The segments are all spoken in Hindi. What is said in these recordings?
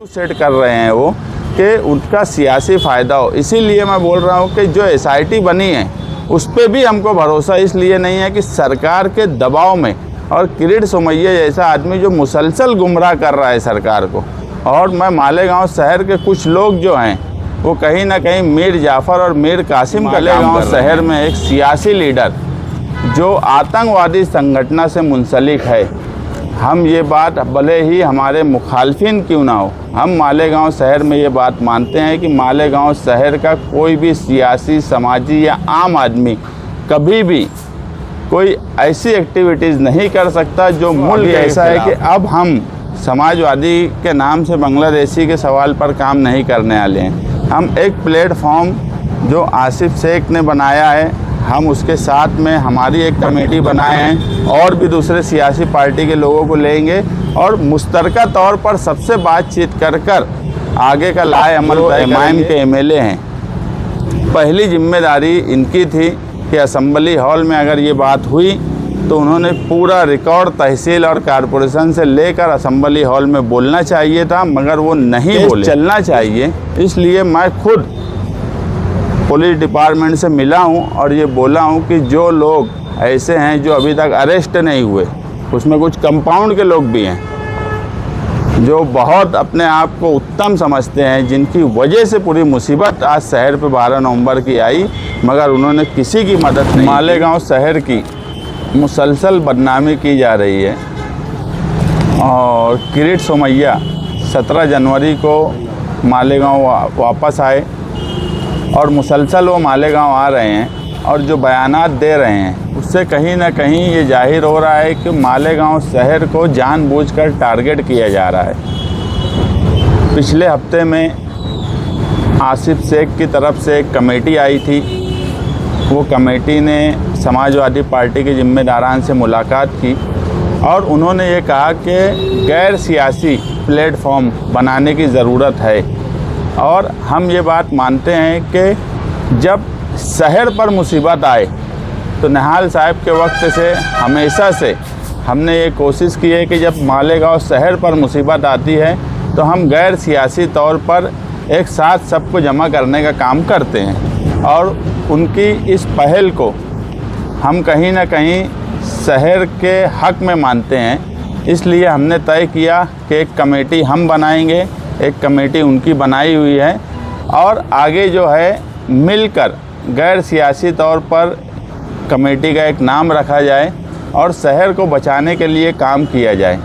सेट कर रहे हैं वो कि उनका सियासी फ़ायदा हो। इसीलिए मैं बोल रहा हूँ कि जो SIT बनी है उस पर भी हमको भरोसा इसलिए नहीं है कि सरकार के दबाव में, और किरीट सोमैया जैसा आदमी जो मुसलसल गुमराह कर रहा है सरकार को। और मैं मालेगांव शहर के कुछ लोग जो हैं वो कहीं ना कहीं मीर जाफ़र और मीर कासिम का मालेगांव शहर में एक सियासी लीडर जो आतंकवादी संगठन से मुंसलिक है। हम ये बात भले ही हमारे मुखालफिन क्यों ना हो, हम मालेगांव शहर में ये बात मानते हैं कि मालेगांव शहर का कोई भी सियासी, समाजी या आम आदमी कभी भी कोई ऐसी एक्टिविटीज़ नहीं कर सकता जो मुल्क ऐसा है कि अब हम समाजवादी के नाम से बांग्लादेशी के सवाल पर काम नहीं करने वाले हैं। हम एक प्लेटफॉर्म जो आसिफ शेख ने बनाया है, हम उसके साथ में हमारी एक कमेटी बनाए हैं और भी दूसरे सियासी पार्टी के लोगों को लेंगे और मुश्तरका तौर पर सबसे बातचीत कर आगे का लाए अमल MIM के MLA हैं। पहली जिम्मेदारी इनकी थी कि असेंबली हॉल में अगर ये बात हुई तो उन्होंने पूरा रिकॉर्ड तहसील और कारपोरेशन से लेकर असेंबली हॉल में बोलना चाहिए था, मगर वो नहीं बोले। चलना चाहिए। इसलिए मैं खुद पुलिस डिपार्टमेंट से मिला हूं और ये बोला हूं कि जो लोग ऐसे हैं जो अभी तक अरेस्ट नहीं हुए, उसमें कुछ कंपाउंड के लोग भी हैं जो बहुत अपने आप को उत्तम समझते हैं, जिनकी वजह से पूरी मुसीबत आज शहर पे 12 नवंबर की आई, मगर उन्होंने किसी की मदद नहीं। मालेगांव शहर की मुसलसल बदनामी की जा रही है और किरीट सोमैया 17 जनवरी को मालेगांव वापस आए और मुसलसल वो मालेगांव आ रहे हैं और जो बयानात दे रहे हैं उससे कहीं ना कहीं ये जाहिर हो रहा है कि मालेगांव शहर को जानबूझकर टारगेट किया जा रहा है। पिछले हफ्ते में आसिफ शेख की तरफ से एक कमेटी आई थी। वो कमेटी ने समाजवादी पार्टी के जिम्मेदारान से मुलाकात की और उन्होंने ये कहा कि गैर सियासी प्लेटफॉर्म बनाने की ज़रूरत है। और हम ये बात मानते हैं कि जब शहर पर मुसीबत आए तो निहाल साहब के वक्त से हमेशा से हमने ये कोशिश की है कि जब मालेगांव शहर पर मुसीबत आती है तो हम गैर सियासी तौर पर एक साथ सबको जमा करने का काम करते हैं और उनकी इस पहल को हम कहीं ना कहीं शहर के हक में मानते हैं। इसलिए हमने तय किया कि एक कमेटी हम बनाएंगे, एक कमेटी उनकी बनाई हुई है और आगे जो है मिलकर गैर सियासी तौर पर कमेटी का एक नाम रखा जाए और शहर को बचाने के लिए काम किया जाए।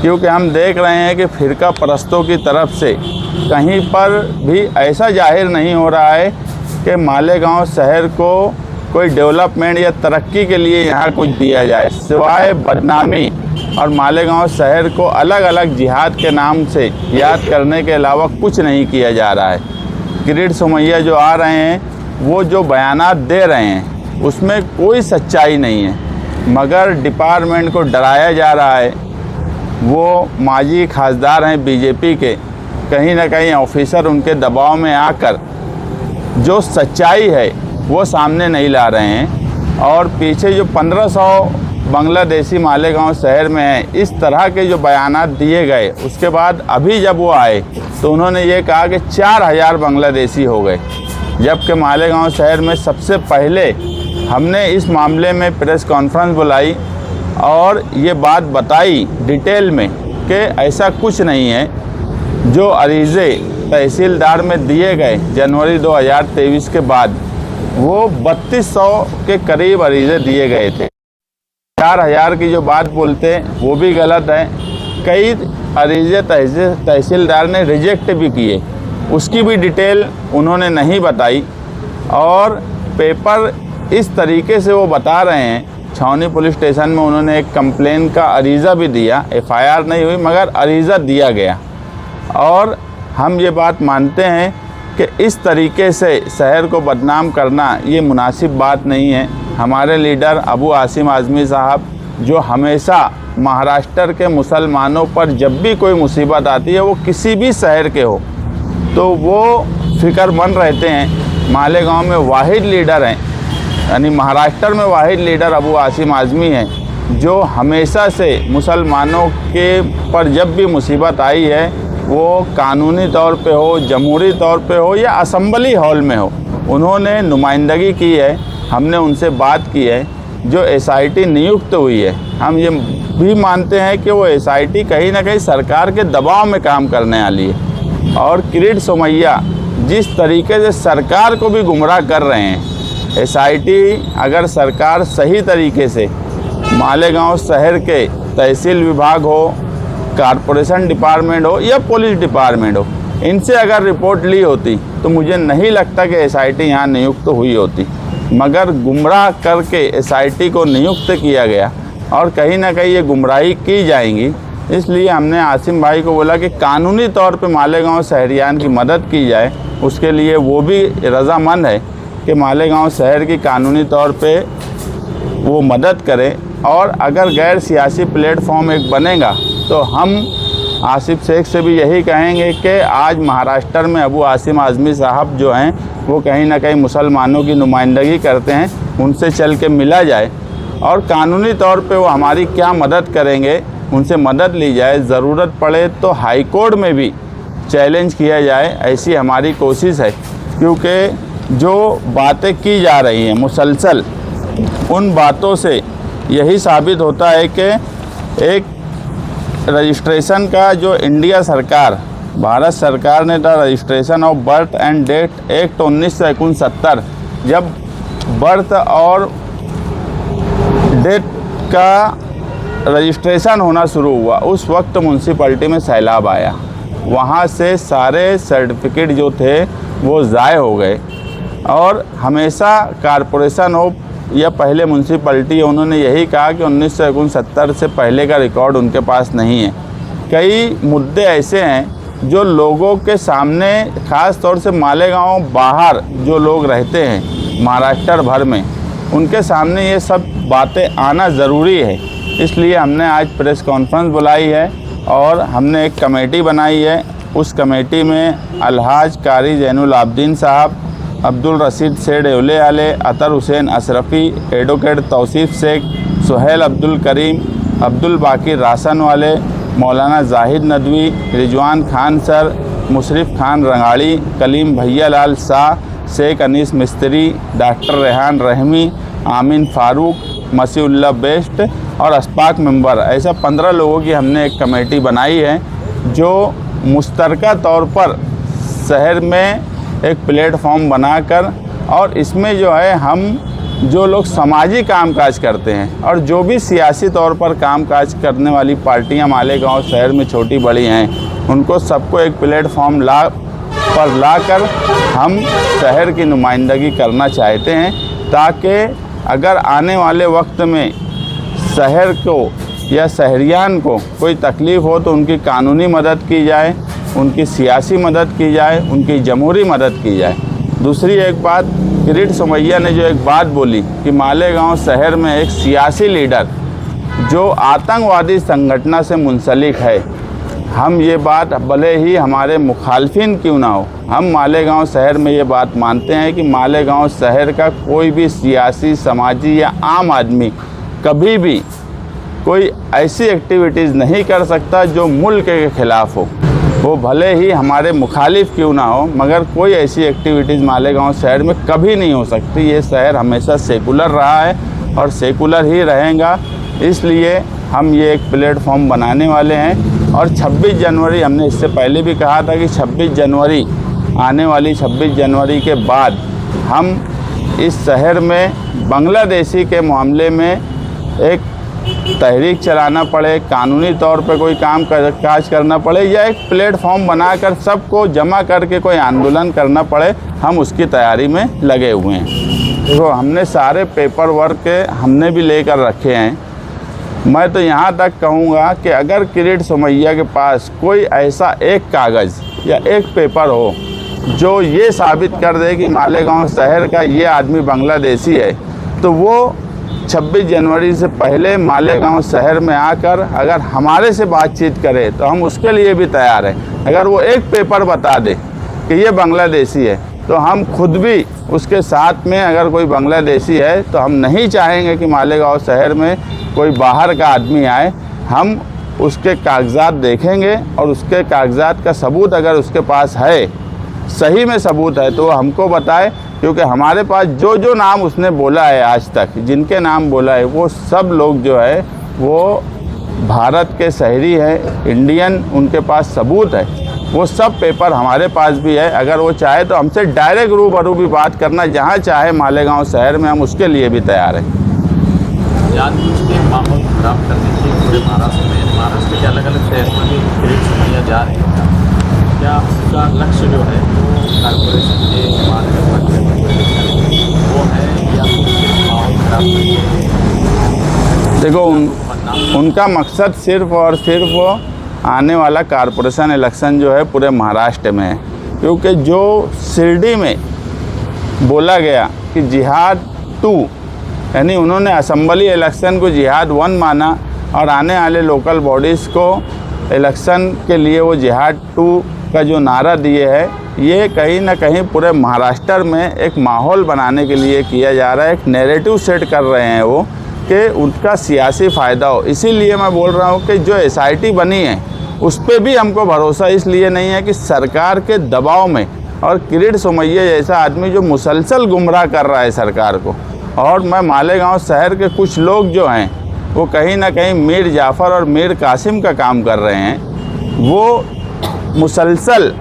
क्योंकि हम देख रहे हैं कि फ़िरका परस्तों की तरफ से कहीं पर भी ऐसा जाहिर नहीं हो रहा है कि मालेगांव शहर को कोई डेवलपमेंट या तरक्की के लिए यहाँ कुछ दिया जाए, सिवाय बदनामी और मालेगांव शहर को अलग अलग जिहाद के नाम से याद करने के अलावा कुछ नहीं किया जा रहा है। किरीट सोमैया जो आ रहे हैं वो जो बयानात दे रहे हैं उसमें कोई सच्चाई नहीं है, मगर डिपार्टमेंट को डराया जा रहा है। वो माजी खासदार हैं बीजेपी के, कहीं ना कहीं ऑफिसर उनके दबाव में आकर जो सच्चाई है वो सामने नहीं ला रहे हैं और पीछे जो 1500 बांग्लादेशी मालेगांव शहर में है, इस तरह के जो बयानात दिए गए उसके बाद अभी जब वो आए तो उन्होंने ये कहा कि 4000 बांग्लादेशी हो गए, जबकि मालेगांव शहर में सबसे पहले हमने इस मामले में प्रेस कॉन्फ्रेंस बुलाई और ये बात बताई डिटेल में कि ऐसा कुछ नहीं है। जो अरीज़े तहसीलदार में दिए गए जनवरी 2023 के बाद वो 3200 के करीब अरीज़े दिए गए थे। 4000 की जो बात बोलते हैं वो भी गलत है। कई अरीज़े तहसीलदार ने रिजेक्ट भी किए, उसकी भी डिटेल उन्होंने नहीं बताई और पेपर इस तरीके से वो बता रहे हैं। छावनी पुलिस स्टेशन में उन्होंने एक कंप्लेन का अरीज़ा भी दिया, FIR नहीं हुई मगर अरीज़ा दिया गया। और हम ये बात मानते हैं कि इस तरीके से शहर को बदनाम करना ये मुनासिब बात नहीं है। हमारे लीडर अबू आसिम आज़मी साहब जो हमेशा महाराष्ट्र के मुसलमानों पर जब भी कोई मुसीबत आती है, वो किसी भी शहर के हो, तो वो फ़िक्रमंद रहते हैं। मालेगांव में वाहिद लीडर हैं, यानी महाराष्ट्र में वाहिद लीडर अबू आसिम आज़मी हैं जो हमेशा से मुसलमानों के पर जब भी मुसीबत आई है वो कानूनी तौर पे हो, जमहूरी तौर पे हो या असेंबली हॉल में हो, उन्होंने नुमाइंदगी की है। हमने उनसे बात की है। जो एसआईटी नियुक्त हुई है, हम ये भी मानते हैं कि वो एसआईटी कहीं ना कहीं सरकार के दबाव में काम करने वाली है। और किरीट सोमैया जिस तरीके से सरकार को भी गुमराह कर रहे हैं, एसआईटी अगर सरकार सही तरीके से मालेगांव शहर के तहसील विभाग हो, कारपोरेशन डिपार्टमेंट हो या पुलिस डिपार्टमेंट हो, इनसे अगर रिपोर्ट ली होती तो मुझे नहीं लगता कि एसआईटी यहाँ नियुक्त हुई होती। मगर गुमराह करके एसआईटी को नियुक्त किया गया और कहीं ना कहीं ये गुमराही की जाएंगी। इसलिए हमने आसिम भाई को बोला कि कानूनी तौर पे मालेगांव शहरियान की मदद की जाए। उसके लिए वो भी रज़ामंद है कि मालेगांव शहर की कानूनी तौर पे वो मदद करें। और अगर गैर सियासी प्लेटफॉर्म एक बनेगा तो हम आसिफ शेख से भी यही कहेंगे कि आज महाराष्ट्र में अबू आसिम आज़मी साहब जो हैं वो कहीं ना कहीं मुसलमानों की नुमाइंदगी करते हैं, उनसे चल के मिला जाए और कानूनी तौर पे वो हमारी क्या मदद करेंगे, उनसे मदद ली जाए। ज़रूरत पड़े तो हाई कोर्ट में भी चैलेंज किया जाए, ऐसी हमारी कोशिश है। क्योंकि जो बातें की जा रही हैं मुसलसल, उन बातों से यही साबित होता है कि एक रजिस्ट्रेशन का जो इंडिया सरकार, भारत सरकार ने the registration of birth and death act 1969, जब बर्थ और डेथ का रजिस्ट्रेशन होना शुरू हुआ, उस वक्त म्यूनसिपैलिटी में सैलाब आया। वहाँ से सारे सर्टिफिकेट जो थे वो ज़ाय हो गए। और हमेशा कारपोरेशन हो या पहले म्यूनसिपैलिटी, उन्होंने यही कहा कि 1969 से पहले का रिकॉर्ड उनके पास नहीं है। कई मुद्दे ऐसे हैं जो लोगों के सामने, ख़ास तौर से मालेगांव बाहर जो लोग रहते हैं महाराष्ट्र भर में, उनके सामने ये सब बातें आना ज़रूरी है। इसलिए हमने आज प्रेस कॉन्फ्रेंस बुलाई है और हमने एक कमेटी बनाई है। उस कमेटी में अलहाज कारी जैनुल आबदीन साहब, अब्दुल रशीद सेठ एवले आले, अतर हुसैन अशरफ़ी, एडवोकेट तौसीफ़ शेख, सुहेल अब्दुल करीम, अब्दुल बाकी रासन वाले, मौलाना जाहिद नदवी, रिजवान खान सर, मुशरफ खान रंगाड़ी, कलीम भैया लाल शाह, शेख अनीस मिस्त्री, डॉक्टर रेहान रहमी, आमिन फ़ारूक, मसीउल्लाह बेस्ट और अशफाक मेंबर, ऐसा 15 लोगों की हमने एक कमेटी बनाई है जो मुश्तरका तौर पर शहर में एक प्लेटफॉर्म बनाकर, और इसमें जो है हम जो लोग समाजी कामकाज करते हैं और जो भी सियासी तौर पर कामकाज करने वाली पार्टियां मालेगांव शहर में छोटी बड़ी हैं, उनको सबको एक प्लेटफॉर्म लाकर हम शहर की नुमाइंदगी करना चाहते हैं, ताकि अगर आने वाले वक्त में शहर को या शहरियान को कोई तकलीफ़ हो तो उनकी कानूनी मदद की जाए, उनकी सियासी मदद की जाए, उनकी जमहूरी मदद की जाए। दूसरी एक बात, किरीट सोमैया ने जो एक बात बोली कि मालेगांव शहर में एक सियासी लीडर जो आतंकवादी संगठन से मुंसलिक है, हम ये बात भले ही हमारे मुखालफिन क्यों ना हो, हम मालेगांव शहर में ये बात मानते हैं कि मालेगांव शहर का कोई भी सियासी, समाजी या आम आदमी कभी भी कोई ऐसी एक्टिविटीज़ नहीं कर सकता जो मुल्क के ख़िलाफ़ हो। वो भले ही हमारे मुखालिफ क्यों ना हो, मगर कोई ऐसी एक्टिविटीज़ मालेगांव शहर में कभी नहीं हो सकती। ये शहर हमेशा सेकुलर रहा है और सेकुलर ही रहेगा। इसलिए हम ये एक प्लेटफॉर्म बनाने वाले हैं। और 26 जनवरी, हमने इससे पहले भी कहा था कि 26 जनवरी, आने वाली 26 जनवरी के बाद हम इस शहर में बांग्लादेशी के मामले में एक तहरीक चलाना पड़े, कानूनी तौर पे कोई काज करना पड़े, या एक प्लेटफॉर्म बनाकर सबको जमा करके कोई आंदोलन करना पड़े, हम उसकी तैयारी में लगे हुए हैं। देखो, हमने सारे पेपर वर्क हमने भी लेकर रखे हैं। मैं तो यहाँ तक कहूँगा कि अगर किरीट सोमैया के पास कोई ऐसा एक कागज़ या एक पेपर हो जो ये साबित कर दे कि मालेगांव शहर का ये आदमी बांग्लादेशी है, तो वो 26 जनवरी से पहले मालेगांव शहर में आकर अगर हमारे से बातचीत करे तो हम उसके लिए भी तैयार हैं। अगर वो एक पेपर बता दे कि ये बांग्लादेशी है तो हम खुद भी उसके साथ में, अगर कोई बांग्लादेशी है तो हम नहीं चाहेंगे कि मालेगांव शहर में कोई बाहर का आदमी आए। हम उसके कागजात देखेंगे और उसके कागजात का सबूत अगर उसके पास है, सही में सबूत है, तो वो हमको बताए। क्योंकि हमारे पास जो जो नाम उसने बोला है आज तक, जिनके नाम बोला है, वो सब लोग जो है वो भारत के शहरी हैं, इंडियन, उनके पास सबूत है। वो सब पेपर हमारे पास भी है। अगर वो चाहे तो हमसे डायरेक्ट रूबरू भी बात करना, जहाँ चाहे मालेगांव शहर में, हम उसके लिए भी तैयार हैं। जानबूझ के माहौल खराब करने की पूरे महाराष्ट्र के अलग अलग शहरों में भी किरीट सोमैया जा रहे हैं, क्या उसका लक्ष्य जो है वो कारपोरेशन के वो है या फिर माहौल खराब करके? देखो, उनका मकसद सिर्फ और सिर्फ वो आने वाला कारपोरेशन इलेक्शन जो है पूरे महाराष्ट्र में है। क्योंकि जो शिरडी में बोला गया कि जिहाद 2, यानी उन्होंने असेंबली इलेक्शन को जिहाद 1 माना और आने वाले लोकल बॉडीज़ को इलेक्शन के लिए वो जिहाद 2 का जो नारा दिए है, ये कहीं ना कहीं पूरे महाराष्ट्र में एक माहौल बनाने के लिए किया जा रहा है। एक नैरेटिव सेट कर रहे हैं वो कि उनका सियासी फ़ायदा हो। इसीलिए मैं बोल रहा हूँ कि जो SIT बनी है उस पर भी हमको भरोसा इसलिए नहीं है कि सरकार के दबाव में, और किरीट सोमैया जैसा आदमी जो मुसलसल गुमराह कर रहा है सरकार को, और मैं मालेगांव शहर के कुछ लोग जो हैं वो कहीं ना कहीं मीर जाफ़र और मीर कासिम का काम कर रहे हैं, वो मुसलसल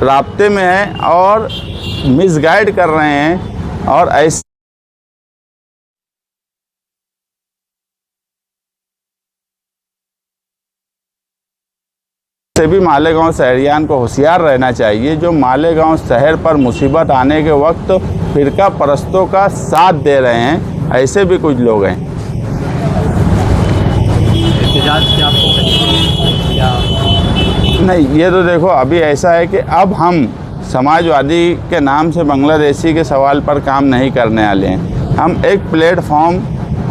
राब्ते में हैं और मिसगाइड कर रहे हैं। और ऐसे से भी मालेगांव शहरियान को होशियार रहना चाहिए। जो मालेगांव शहर पर मुसीबत आने के वक्त फिरका परस्तों का साथ दे रहे हैं, ऐसे भी कुछ लोग हैं। एहतजाज क्या नहीं, ये तो देखो अभी ऐसा है कि अब हम समाजवादी के नाम से बांग्लादेशी के सवाल पर काम नहीं करने वाले हैं। हम एक प्लेटफॉर्म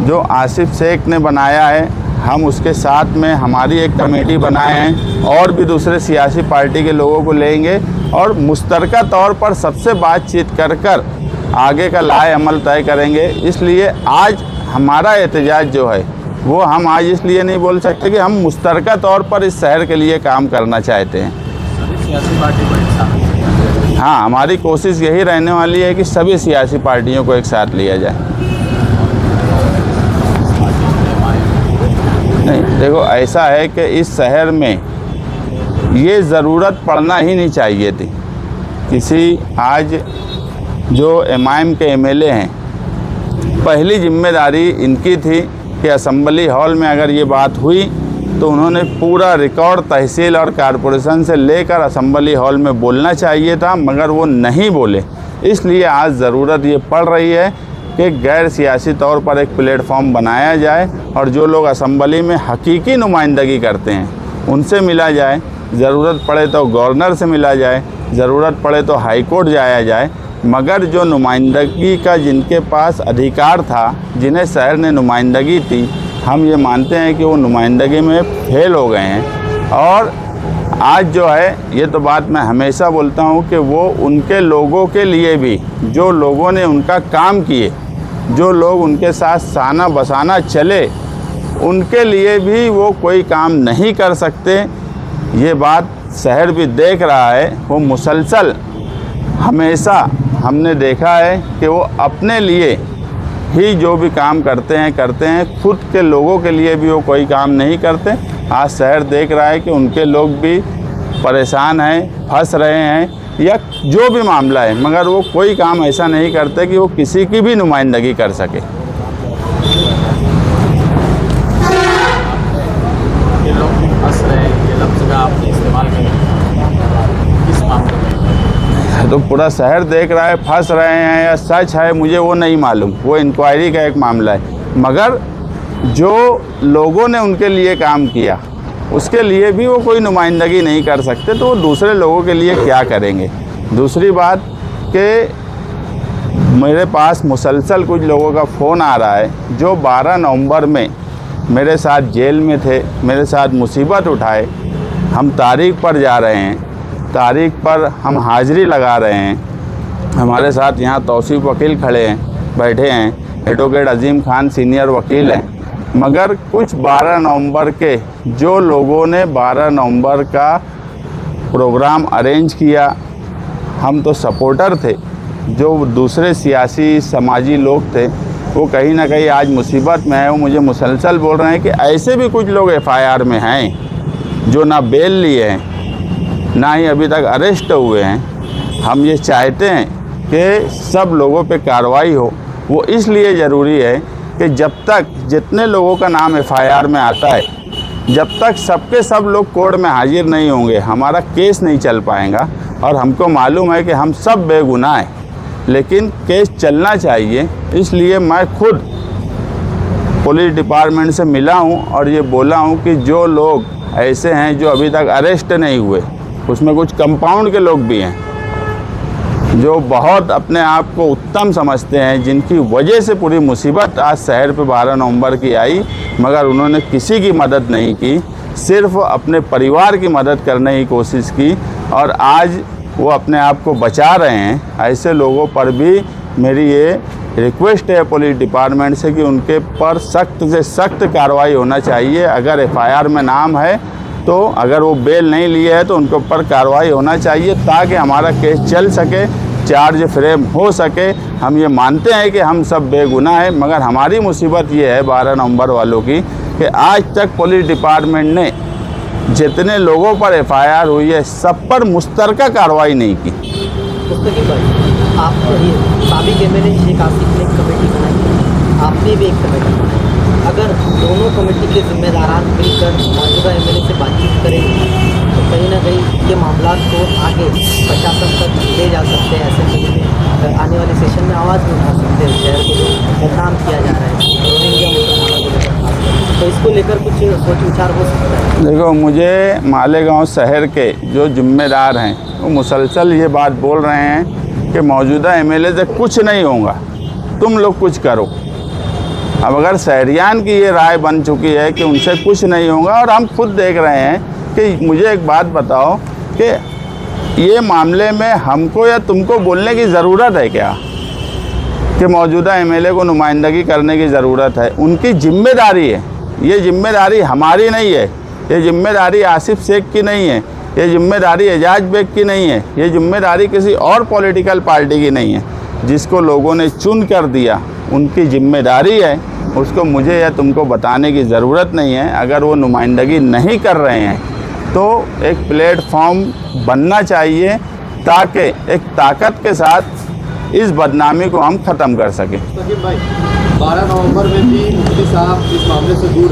जो आसिफ शेख ने बनाया है, हम उसके साथ में हमारी एक कमेटी बनाए हैं और भी दूसरे सियासी पार्टी के लोगों को लेंगे और मुश्तरका तौर पर सबसे बातचीत कर आगे का लाए अमल तय करेंगे। इसलिए आज हमारा एहतजाज जो है वो हम आज इसलिए नहीं बोल सकते कि हम मुश्तरका तौर पर इस शहर के लिए काम करना चाहते हैं। सियासी पार्टी को एक साथ, हाँ, हमारी कोशिश यही रहने वाली है कि सभी सियासी पार्टियों को एक साथ लिया जाए। नहीं, देखो ऐसा है कि इस शहर में ये ज़रूरत पड़ना ही नहीं चाहिए थी। किसी आज जो MIM के MLA हैं, पहली जिम्मेदारी इनकी थी कि असेंबली हॉल में अगर ये बात हुई तो उन्होंने पूरा रिकॉर्ड तहसील और कारपोरेशन से लेकर असेंबली हॉल में बोलना चाहिए था, मगर वो नहीं बोले। इसलिए आज ज़रूरत ये पड़ रही है कि गैर सियासी तौर पर एक प्लेटफॉर्म बनाया जाए और जो लोग असेंबली में हकीकी नुमाइंदगी करते हैं उनसे मिला जाए। ज़रूरत पड़े तो गवर्नर से मिला जाए, ज़रूरत पड़े तो हाई कोर्ट जाया जाए, मगर जो नुमाइंदगी का जिनके पास अधिकार था, जिन्हें शहर ने नुमाइंदगी थी, हम ये मानते हैं कि वो नुमाइंदगी में फेल हो गए हैं। और आज जो है, ये तो बात मैं हमेशा बोलता हूँ कि वो उनके लोगों के लिए भी, जो लोगों ने उनका काम किए, जो लोग उनके साथ साना बसाना चले, उनके लिए भी वो कोई काम नहीं कर सकते। ये बात शहर भी देख रहा है। वो मुसलसल हमेशा हमने देखा है कि वो अपने लिए ही जो भी काम करते हैं, खुद के लोगों के लिए भी वो कोई काम नहीं करते। आज शहर देख रहा है कि उनके लोग भी परेशान हैं, फंस रहे हैं या जो भी मामला है, मगर वो कोई काम ऐसा नहीं करते कि वो किसी की भी नुमाइंदगी कर सके। ये लोग भी फंस रहे हैं, ये लफ्ज़ का आपने इस्तेमाल किस मामले में? तो पूरा शहर देख रहा है, फंस रहे हैं या सच है मुझे वो नहीं मालूम, वो इंक्वायरी का एक मामला है। मगर जो लोगों ने उनके लिए काम किया उसके लिए भी वो कोई नुमाइंदगी नहीं कर सकते, तो वो दूसरे लोगों के लिए क्या करेंगे। दूसरी बात कि मेरे पास मुसलसल कुछ लोगों का फ़ोन आ रहा है जो 12 नवंबर में मेरे साथ जेल में थे, मेरे साथ मुसीबत उठाए। हम तारीख पर जा रहे हैं, तारीख पर हम हाज़िरी लगा रहे हैं। हमारे साथ यहाँ तौसीफ़ वकील खड़े हैं, बैठे हैं, एडवोकेट अजीम खान सीनियर वकील हैं। मगर कुछ 12 नवंबर के जो लोगों ने 12 नवंबर का प्रोग्राम अरेंज किया, हम तो सपोर्टर थे, जो दूसरे सियासी समाजी लोग थे वो कहीं ना कहीं आज मुसीबत में है। वो मुझे मुसलसल बोल रहे हैं कि ऐसे भी कुछ लोग FIR में हैं जो ना बेल लिए हैं ना ही अभी तक अरेस्ट हुए हैं। हम ये चाहते हैं कि सब लोगों पे कार्रवाई हो। वो इसलिए ज़रूरी है कि जब तक जितने लोगों का नाम FIR में आता है, जब तक सबके सब लोग कोर्ट में हाजिर नहीं होंगे, हमारा केस नहीं चल पाएगा। और हमको मालूम है कि हम सब बेगुनाह हैं, लेकिन केस चलना चाहिए। इसलिए मैं खुद पुलिस डिपार्टमेंट से मिला हूं और ये बोला हूं कि जो लोग ऐसे हैं जो अभी तक अरेस्ट नहीं हुए, उसमें कुछ कंपाउंड के लोग भी हैं जो बहुत अपने आप को उत्तम समझते हैं, जिनकी वजह से पूरी मुसीबत आज शहर पे 12 नवंबर की आई, मगर उन्होंने किसी की मदद नहीं की, सिर्फ अपने परिवार की मदद करने की कोशिश की और आज वो अपने आप को बचा रहे हैं। ऐसे लोगों पर भी मेरी ये रिक्वेस्ट है पुलिस डिपार्टमेंट से कि उनके पर सख्त से सख्त कार्रवाई होना चाहिए। अगर FIR में नाम है तो अगर वो बेल नहीं लिए है तो उनके ऊपर कार्रवाई होना चाहिए, ताकि हमारा केस चल सके, चार्ज फ्रेम हो सके। हम ये मानते हैं कि हम सब बेगुनाह हैं, मगर हमारी मुसीबत ये है 12 नवंबर वालों की कि आज तक पुलिस डिपार्टमेंट ने जितने लोगों पर FIR हुई है सब पर मुश्तरका कार्रवाई नहीं की। मुस्तकीम भाई, आप साबिक MLA शेख आसिफ ने एक कमेटी बनाई, आपने भी एक कमेटी बनाई। अगर दोनों कमेटी के जिम्मेदारान मिलकर मौजूदा MLA से बातचीत करेंगे तो कहीं ना कहीं ये मामला को आगे प्रशासन तक ले जा सकते हैं। असेंबली में आने वाले सेशन में आवाज़ भी उठा सकते हैं। शहर को जो बदनाम किया जा रहा है रोहिंग्या मुसलमानों को लेकर, तो इसको लेकर कुछ सोच विचार हो सकता है। देखो, मुझे मालेगांव शहर के जो जिम्मेदार हैं वो मुसलसल ये बात बोल रहे हैं कि मौजूदा MLA से कुछ नहीं होगा, तुम लोग कुछ करो। अब अगर शहरियान की ये राय बन चुकी है कि उनसे कुछ नहीं होगा, और हम खुद देख रहे हैं कि मुझे एक बात बताओ कि ये मामले में हमको या तुमको बोलने की ज़रूरत है क्या कि मौजूदा MLA को नुमाइंदगी करने की ज़रूरत है? उनकी जिम्मेदारी है, ये जिम्मेदारी हमारी नहीं है, ये जिम्मेदारी आसिफ शेख की नहीं है, ये जिम्मेदारी एजाज बेग की नहीं है, ये जिम्मेदारी किसी और पॉलिटिकल पार्टी की नहीं है। जिसको लोगों ने चुन कर दिया उनकी जिम्मेदारी है, उसको मुझे या तुमको बताने की ज़रूरत नहीं है। अगर वो नुमाइंदगी नहीं कर रहे हैं तो एक प्लेटफॉर्म बनना चाहिए ताकि एक ताकत के साथ इस बदनामी को हम ख़त्म कर सकें। मुस्तकीम भाई, 12 नवंबर में भी मुफ्ती साहब इस मामले से दूर